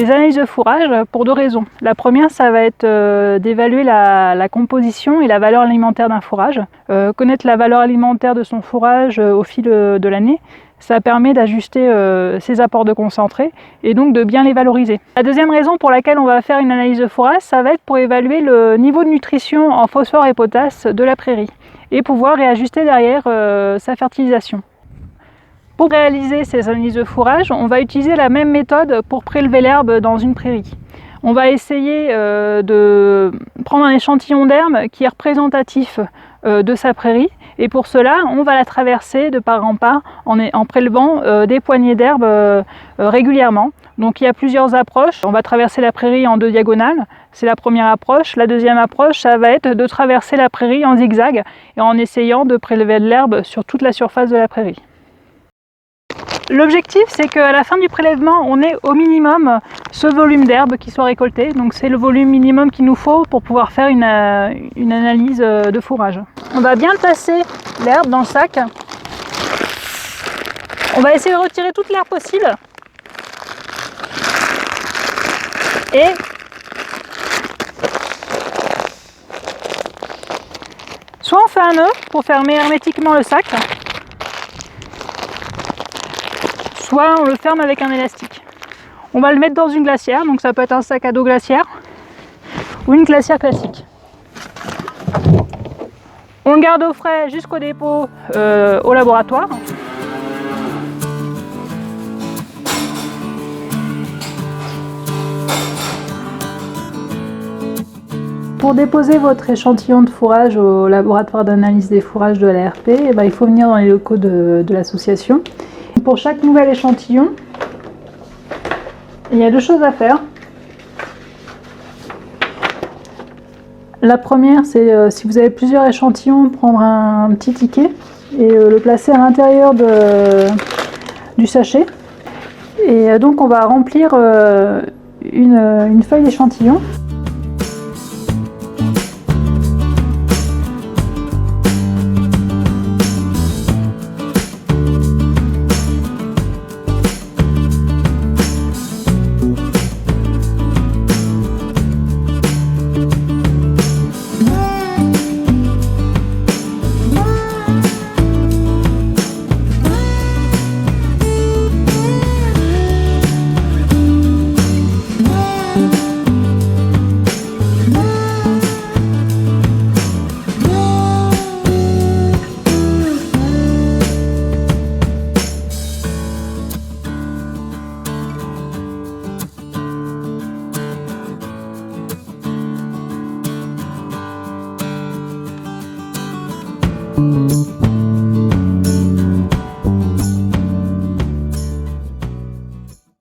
des analyses de fourrage pour deux raisons. La première, ça va être d'évaluer la composition et la valeur alimentaire d'un fourrage. Connaître la valeur alimentaire de son fourrage au fil de l'année, ça permet d'ajuster ses apports de concentré et donc de bien les valoriser. La deuxième raison pour laquelle on va faire une analyse de fourrage, ça va être pour évaluer le niveau de nutrition en phosphore et potasse de la prairie et pouvoir réajuster derrière sa fertilisation. Pour réaliser ces analyses de fourrage, on va utiliser la même méthode pour prélever l'herbe dans une prairie. On va essayer de prendre un échantillon d'herbe qui est représentatif de sa prairie, et pour cela, on va la traverser de part en part en prélevant des poignées d'herbe régulièrement. Donc il y a plusieurs approches. On va traverser la prairie en deux diagonales, c'est la première approche. La deuxième approche, ça va être de traverser la prairie en zigzag et en essayant de prélever de l'herbe sur toute la surface de la prairie. L'objectif, c'est qu'à la fin du prélèvement, on ait au minimum ce volume d'herbe qui soit récolté. Donc c'est le volume minimum qu'il nous faut pour pouvoir faire une analyse de fourrage. On va bien tasser l'herbe dans le sac. On va essayer de retirer toute l'herbe possible. Et soit on fait un nœud pour fermer hermétiquement le sac, soit on le ferme avec un élastique. On va le mettre dans une glacière, donc ça peut être un sac à dos glaciaire ou une glacière classique. On le garde au frais jusqu'au dépôt au laboratoire. Pour déposer votre échantillon de fourrage au laboratoire d'analyse des fourrages de l'ARP, il faut venir dans les locaux de l'association. Pour chaque nouvel échantillon, il y a deux choses à faire. La première, c'est si vous avez plusieurs échantillons, prendre un petit ticket et le placer à l'intérieur du sachet. Et donc on va remplir une feuille d'échantillon. Thank you.